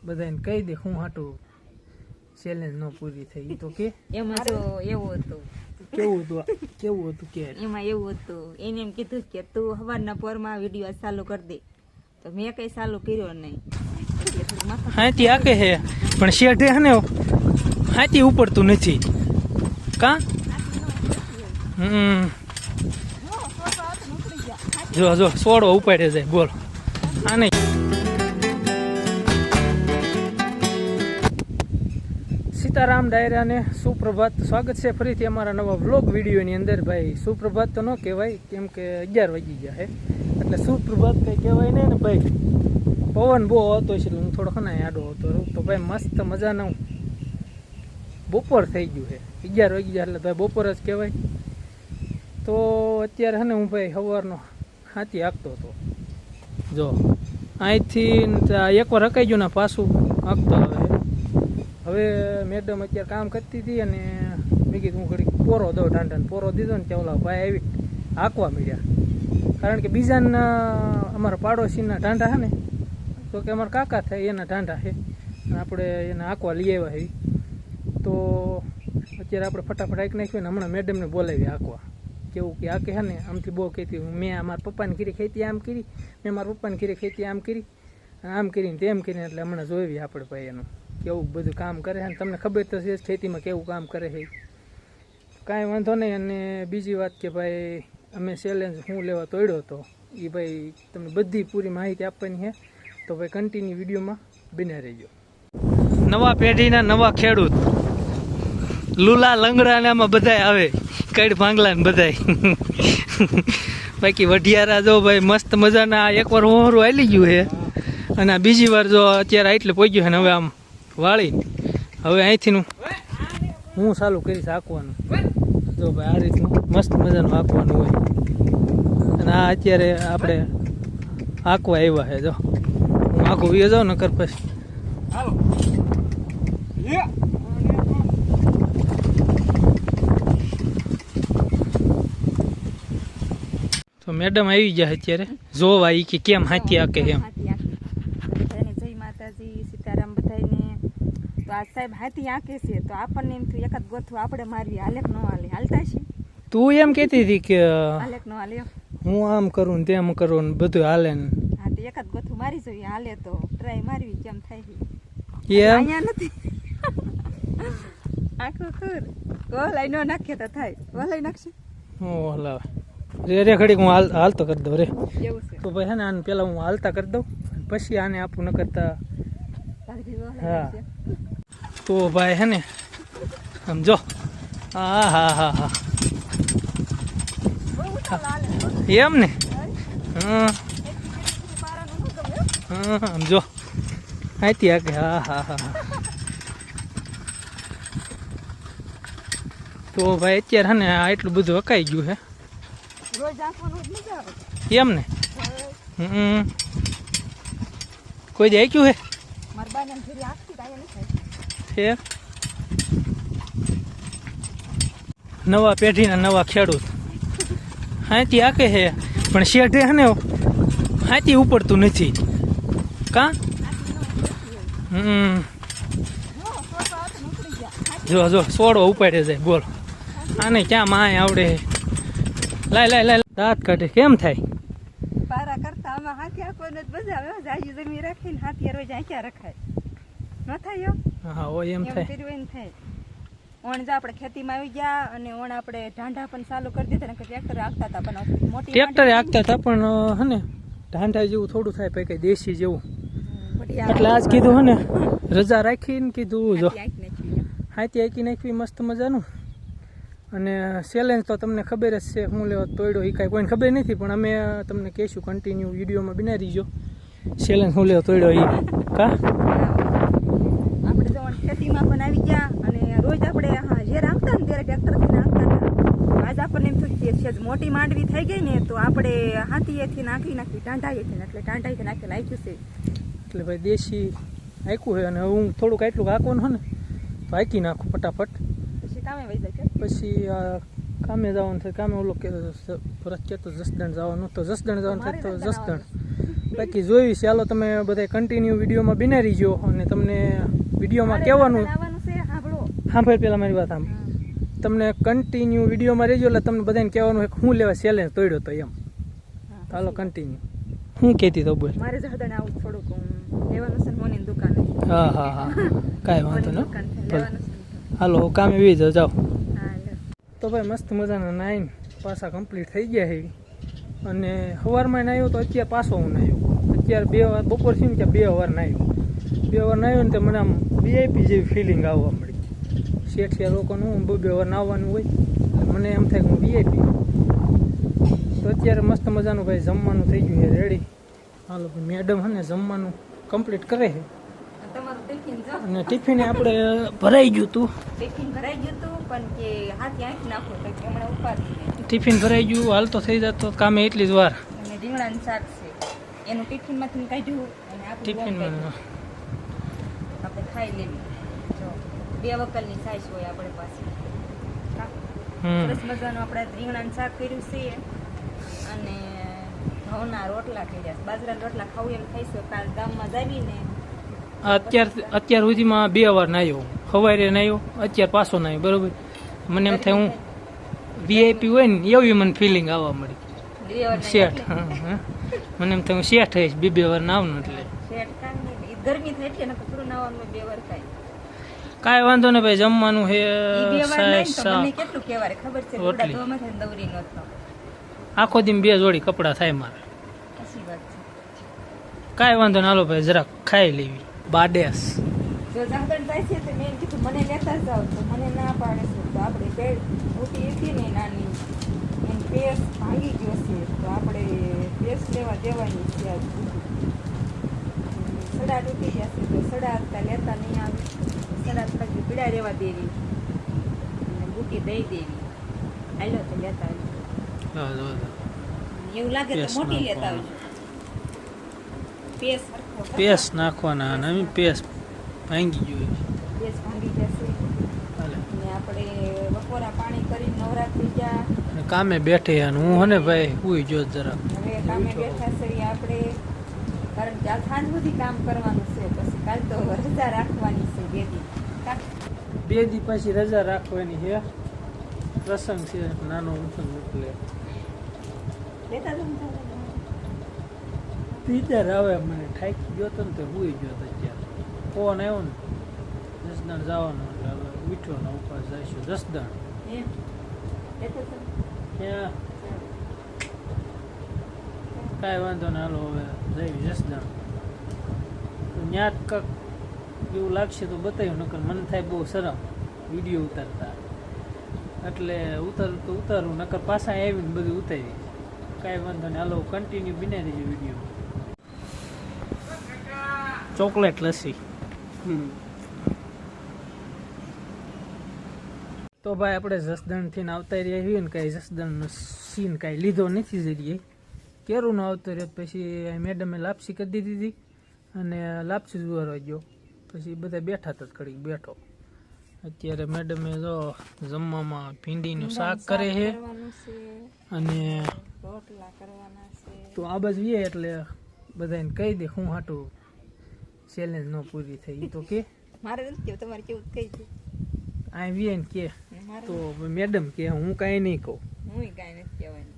બધાને કહી દે હું હાટું ચેલેન્જ નો પૂરી થઈ તો કે એમાં તો એવું હતું કેવું હતું કે એમાં એવું હતું એને એમ કીધું કે તું સવારના પોરમાં વિડીયો ચાલુ કરી દે તો મેં કઈ ચાલુ કર્યો નહીં હાથી આકે હે પણ શેઠે હે ને હાથી ઉપડતું નથી કા જો સોડો ઉપાડે જાય બોલ આ નહીં સીતારામ ડાયરાને સુપ્રભાત સ્વાગત છે ફરીથી અમારા નવા વ્લોગ વિડીયોની અંદર ભાઈ સુપ્રભાત તો ન કહેવાય કેમ કે 11 વાગી ગયા છે એટલે સુપ્રભાત કંઈ કહેવાય નહીં ને ભાઈ પવન બહુ આવતો છે એટલે હું થોડો ખના આડો આવતો રહું તો ભાઈ મસ્ત મજાનું બપોર થઈ ગયું છે 11 વાગી ગયા એટલે ભાઈ બપોર જ કહેવાય તો અત્યારે છે ને હું ભાઈ સવારનો હાથી હાંકતો હતો જો અહીંથી એકવાર હકાઈ ગયું ને પાછું હાંકતો હવે મેડમ અત્યારે કામ કરતી હતી અને મેં કીધું હું ઘડી પોરો દઉં ઢાંઢાને પોરો દીધો ને ત્યાં ઓલા ભાઈ આવી હાંકવા મળ્યા કારણ કે બીજાના અમારા પાડોશીના ઢાંઢા છે ને તો કે અમારા કાકા થાય એના ઢાંઢા છે અને આપણે એને હાંકવા લઈ આવ્યા છે તો અત્યારે આપણે ફટાફટ હાંકી નાખ્યું ને હમણાં મેડમને બોલાવી હાંકવા કેવું કે હાંકે છે ને આમથી બહુ કહેતી મેં મારા પપ્પાની ઘીરી ખેતી આમ કરી મેં મારા પપ્પાની ઘીરી ખેતી આમ કરી આમ કરીને તેમ કરીને એટલે હમણાં જોઈવી આપણે ભાઈ એનું કેવું બધું કામ કરે છે અને તમને ખબર તો છે ખેતીમાં કેવું કામ કરે છે કાંઈ વાંધો નહીં અને બીજી વાત કે ભાઈ અમે ચેલેન્જ હું લેવા તોડ્યો હતો એ ભાઈ તમને બધી પૂરી માહિતી આપવાની છે તો ભાઈ કન્ટિન્યુ વિડીયોમાં બન્યા રહેજો નવા પેઢીના નવા ખેડૂત લુલા લંગડા ને આમાં બધાય આવે કઈડ ભાંગલા ને બધાય બાકી વઢિયારા જો ભાઈ મસ્ત મજાના એકવાર હોરું હાલી ગયું છે અને આ બીજી વાર જો અત્યારે એટલે પહોંચ્યું છે ને હવે આમ વાળી હવે અહીંથી હું ચાલુ કરીશ હાંકવાનું જો ભાઈ આ રીતનું મસ્ત મજાનું હાંકવાનું હોય અને આ અત્યારે આપણે હાંકવા આવ્યા છે જો હું આખું વીએ જાઉં ને કર પછી તો મેડમ આવી જાય અત્યારે જોવા ઈ કે કેમ હાથી હાકે એમ સીતારામ બધાને તો આ સાહેબ હાથી આંકે છે તો આપણને એમ થયું એકાદ ગોથું આપણે મારવી હાલેક ન હાલે હાલતા છે તું એમ કહેતી હતી કે હાલેક ન હાલે હું આમ કરું ને તેમ કરું ને બધું હાલે ને હા તો એકાદ ગોથું મારી જોઈએ હાલે તો ટ્રાય મારવી કેમ થાય છે એમ અહીંયા નથી આખું ખુર ઓલાઈ ન નાખે તો થાય ઓલાઈ નાખશે ઓલા રે ઘડીક હું હાલતો કરી દઉં રે એવું છે તો ભાઈ હે ને આને પેલા હું હાલતા કરી દઉં પછી આને આપું ન કરતા હા તો ભાઈ હે ને સમજો હા હા હા હા એમ ને હા હા સમજો હાથી આકે હા હા હા તો ભાઈ અત્યારે હે ને એટલું બધું હકાઈ ગયું છે એમ ને કોઈ જાય ક્યું હે નવા પેઢીના નવા ખેડૂત હાથી આકે છે પણ શેઠે હે ને હાથી ઉપડતું નથી કા જો સોડો ઉપાડે જાય બોલ આને ક્યાં માય આવડે લાય દાંત કાઢે કેમ થાય પારા કરતા આમાં હાથી આકોને જ બજાવે જાજી જમી રાખીને હાથી રોજ આંખ્યા રખાય ન થાય એમ હા ઓ એમ થાય કર્યું એમ થાય ઓણ જો આપણે ખેતીમાં આવી ગયા અને ઓણ આપણે ઢાંઢા પણ ચાલુ કરી દીધા ને ટ્રેક્ટર હાંકતા હતા પણ મોટી ટ્રેક્ટરે હાંકતા હતા પણ હે ને ઢાંઢા જેવું થોડું થાય પછી કઈ દેશી જેવું એટલે આજ કીધું હે ને રજા રાખીને કીધું જો હાથી હાંકી નાખવી મસ્ત મજાનું અને ચેલેન્જ તો તમને ખબર જ છે હું લેવા તોડ્યો એ કાંઈ કોઈને ખબર નથી પણ અમે તમને કહીશું કન્ટિન્યુ વિડીયોમાં બના રહીજો ચેલેન્જ હું લેવા તોડ્યો એ કા આપણે જો ખેતીમાં પણ આવી ગયા અને રોજ આપણે જે રાખતા ને ત્યારે ટ્રેક્ટરથી નાખતા આજ આપણને એમ થયું કે મોટી માંડવી થઈ ગઈ ને તો આપણે હાથીએથી નાખી ટાંઢાઈથી એટલે ટાંઢાઈથી નાખી નાખ્યું છે એટલે ભાઈ દેશી હાંક્યું છે અને હું થોડુંક આટલું હાંકવાનું હોય ને તો હાંકી નાખું ફટાફટ કામે વહી જાય પછી કામે જવાનું થાય કામે ઓલો કે પરત કહેતો જસદણ જવાનું તો જસદણ જવાનું થાય તો જસદણ બાકી જોયું છે. હાલો તમે બધા કન્ટિન્યુ વિડીયોમાં બિના રહીજો અને તમને વિડીયોમાં કહેવાનું આવવાનું છે હાંભળો. સાંભળ પહેલાં મારી વાત સાંભળ. તમને કન્ટિન્યુ વિડીયોમાં રહેજો એટલે તમને બધાને કહેવાનું કે હું લેવા ચેલેન્જ તોડ્યો તો એમ. હાલો કન્ટિન્યુ. હું કહેતી તો બોલ. મારે જહદણ આવું થોડુંક લેવાનું છે મોની દુકાને. હા હા હા કાંઈ વાંધો ન દુકાન લેવાનું છે. હાલો કામે વી જાઓ. હા લે. તો ભાઈ મસ્ત મજાના નાઈન પાછા કમ્પ્લીટ થઈ ગયા છે અને સવારમાં નાહ્યો તો અત્યારે પાછો હું નાહ્યો. અત્યારે 2 વાર બપોર થયું ને કે 2 વાર નાહ્યો. 2 વાર નાહ્યો ને તો મને આમ VIP જેવી ફિલિંગ આવવા મળી. શેઠિયા લોકોનું 2 વાર નાહવાનું હોય એટલે મને એમ થાય કે હું VIP. તો અત્યારે મસ્ત મજાનું ભાઈ જમવાનું થઈ ગયું છે રેડી. હાલો ભાઈ મેડમ હે ને જમવાનું કમ્પ્લીટ કરે છે તમારું ટિફિન જો. અને ટિફિન આપણે ભરાઈ ગયું હતું. ટિફિન ભરાઈ ગયું હતું પણ કે હાથી આંખ નાખો તો કે હમણાં ઉપાડી દે. ટિફિન ભરાઈ ગયું હાલ તો થઈ જતો કામે એટલી જ વાર. અને રીંગણાનું શાક છે એનું ટિફિનમાંથી કાઢ્યું અને આપણે ટિફિનમાં આપણે ખાઈ લેવી. જો 2 વકલની સાઈઝ હોય આપણે પાસે. સરસ મજાનું આપણે રીંગણાનું શાક કર્યું છે અને ઘઉંના રોટલા કર્યા છે. બાજરાના રોટલા ખાવું એમ ખાઈશું. કાલ ગામમાં જાવીને અત્યાર સુધીમાં 2 વાર નાહ્યો. સવારે નાહ્યો અત્યારે પાછો નાહ્યો બરોબર. મને એમ થાય હું VIP હોય ને એવી મને ફિલિંગ આવવા મળી. શેઠ મને એમ થાય હું શેઠ હઈશ 2 વાર નાવનું એટલે ગરમી થાય એટલે નકર થોડું નાવાનું 2 વાર થાય. કાંઈ વાંધો ને ભાઈ જમવાનું હે કેટલું કહેવાય ખબર છે. રોટલી. દવરી નહોતો આખો દી 2 જોડી કપડાં થાય મારે. સાચી વાત છે. કાંઈ વાંધો ને હાલો ભાઈ જરાક ખાઈ લેવી. બાડેસ જો જંગલ જાય છે તો મેં કીધું મને લેતા જાવ તો મને ના પાડે છે. તો આપણે બેડ ઉઠી હતી ને નાની એની પેસ ભાંગી ગયો છે તો આપણે પેસ લેવા દેવાની છે. આજ સડા તૂટી જશે તો સડા લેતા નહીં આવે. સડા ખાલી પીડા રહેવા દેવી અને બુટી દઈ દેવી. હાલો તો લેતા આવજો. એવું લાગે તો મોટી લેતા આવજો. પેસ પેસ નાખવાના અને પેસ ભાંગી ગયું. પેસ ભાંગી જશે અને આપણે બપોરા પાણી કરીને નવરા થઈ ગયા અને કામે બેઠે અને હું હને ભાઈ હુઈ જો જરાક. હવે કામે બેઠા છીએ આપણે કારણ કે આ સાંજ સુધી કામ કરવાનું છે. પછી કાલ તો રજા રાખવાની છે 2 દી. 2 દી પછી રજા રાખવાની છે. પ્રસંગ છે નાનો ઉઠન મોકલે લેતા જમ ટીચર આવે મને થાકી ગયો તો ને તો હુઈ ગયો તો અત્યારે ફોન આવ્યો ને જસદણ જવાનો એટલે હવે ઉઠ્યો ને ઉપર જઈશું જસદણ. એમ લેતા જમ ક્યાં કાંઈ વાંધો ને હાલો હવે જઈ જસદણ. ત્યાં જ કંઈક એવું લાગશે તો બતાવ્યું નકર મને થાય બહુ શરમ વિડીયો ઉતારતા એટલે ઉતારું નકર પાછા આવીને બધું ઉતારી. કાંઈ વાંધો ને હાલો કન્ટિન્યુ બનાવી દેજો વિડીયો. ચોકલેટ લસ્સી. તો ભાઈ આપણે જસદણથી આવતા રહ્યા છીએ ને કાંઈ જસદણનો સીન કાંઈ લીધો નથી જરીએ. કેરું નો આવતો રહ્યો પછી મેડમે લાપસી કરી દીધી હતી અને લાપસી જોવા ગયો પછી બધા બેઠા હતા ઘડીક બેઠો. અત્યારે મેડમે જો જમવામાં ભીંડીનું શાક કરે છે અને રોટલા કરવાના છે. તો આ બાજુ એ એટલે બધાને કહી દે હું હાટું ચેલેન્જ ન પૂરી થઈ તો કે મારે નથી કેવું તમારે કેવું કહી દે. આ વીએ ને કે તો મેડમ કે હું કાંઈ નહીં કહું. હું કાંઈ નથી કહેવાનું.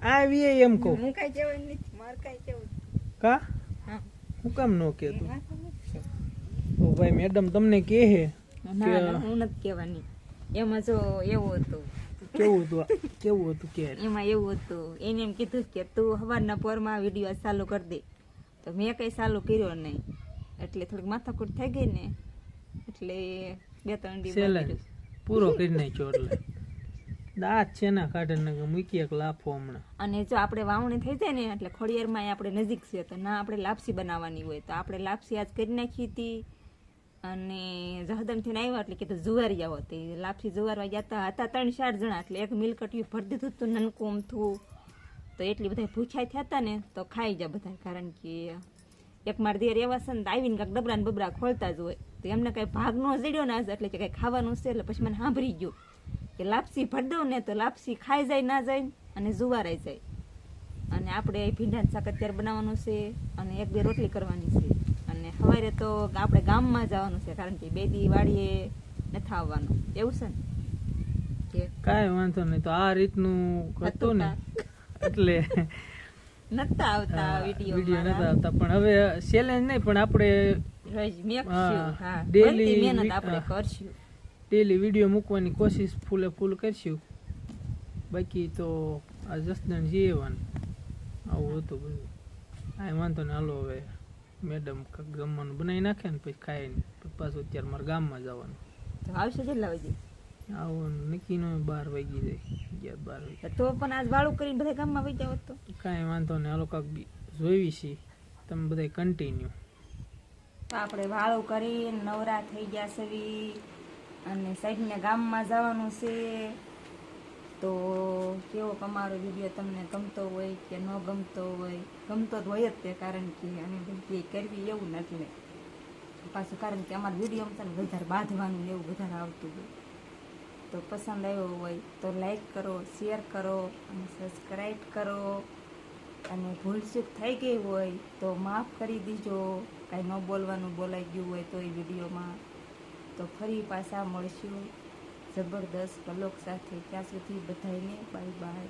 આ વીએ એમ કહું હું કાંઈ કહેવાનું નથી. મારે કાંઈ કેવું કા હા હું કામ ન કહેતું. વાત નથી. તો ભાઈ મેડમ તમને કહે છે ના ના હું નથી કહેવાની. એમાં જો એવું હતું કેવું હતું કે એમાં એવું હતું એને એમ કીધું કે તું સવારના પોરમાં વિડીયો ચાલુ કરી દે. તો મેં કંઈ ચાલુ કર્યો નહીં એટલે થોડીક માથાકૂટ થઈ ગઈ ને એટલે 2-3 દી ચેલેન્જ પૂરો કરી નાખ્યો. એટલે દાંત છે ના કાઢે ને મૂકી એક લાફો હમણાં. અને જો આપણે વાવણી થઈ જાય ને એટલે ખોડિયારમાં આપણે નજીક છે તો ના આપણે લાપસી બનાવવાની હોય તો આપણે લાપસી આજ કરી નાખી હતી. અને જહદણથી આવ્યા એટલે કીધું જુવારી આવો તે લાપસી જુવારવા ગયા હતા 3-4 જણા એટલે એક મિલકટિયું ભરી દીધું હતું નનકું અમથું. તો એટલી બધા ભૂખ્યા થયા હતા ને તો ખાઈ જાય બધા કારણ કે એક માર દેર એવા છે ને આવીને કાંઈક ડબરા ને બબરા ખોલતા જ હોય તો એમને કાંઈ ભાગ ન જડ્યો ને એટલે કે કાંઈ ખાવાનું છે એટલે પછી મને સાંભળી ગયું કે લાપસી ભરી દઉં ને તો લાપસી ખાઈ જાય ના જાય અને જુવારાઈ જાય અને આપણે ભીંડાનું શાક અત્યારે બનાવવાનું છે અને 1-2 રોટલી કરવાની છે અને સવારે તો આપણે ગામમાં જવાનું છે કારણ કે 2 દી વાડીએ નથી આવવાનું એવું છે ને કે કાંઈ વાંધો નહીં. તો આ રીતનું હતું ને એટલે નતા આવતા વિડીયો વિડીયો નતા આવતા. પણ હવે ચેલેન્જ નહીં, પણ આપણે હા daily મહેનત આપણે કરશું. ડેલી વિડીયો મૂકવાની કોશિશ ફૂલે ફૂલ કરશું. બાકી તો આ જસદણ જીવવાનું આવું હતું બધું. કાંઈ વાંધો ને, હાલો હવે મેડમ જમવાનું બનાવી નાખે ને પછી ખાય ને પાછું અત્યારે મારે ગામમાં જવાનું. તો આવશે કેટલા વાગે? આવું નક્કી નો 12 વાગી જાય, 11-12 વાગે. તો પણ આજ વાળું કરીને બધા ગામમાં વહી જાવ તો કાંઈ વાંધો નહીં, હાલો કાંક જોઈ છીએ તમે બધા કન્ટિન્યુ. તો આપણે વાળું કરીને નવરા થઈ ગયા સવી અને સાઈડને ગામમાં જવાનું છે. તો કેવો અમારો વિડીયો તમને ગમતો હોય કે ન ગમતો હોય, ગમતો જ હોય જ તે, કારણ કે અમે બધી કરવી એવું નથી ને પાછું, કારણ કે અમારા વિડીયો છે ને વધારે બાંધવાનું ને એવું વધારે આવતું હોય. તો પસંદ આવ્યો હોય તો લાઈક કરો, શેર કરો અને સબસ્ક્રાઈબ કરો. અને ભૂલચૂક થઈ ગઈ હોય તો માફ કરી દીજો. કાંઈ ન બોલવાનું બોલાઈ ગયું હોય તો એ વિડીયોમાં. તો ફરી પાછા મળશું જબરદસ્ત વ્લોગ સાથે. ત્યાં સુધી બધાને બાય બાય.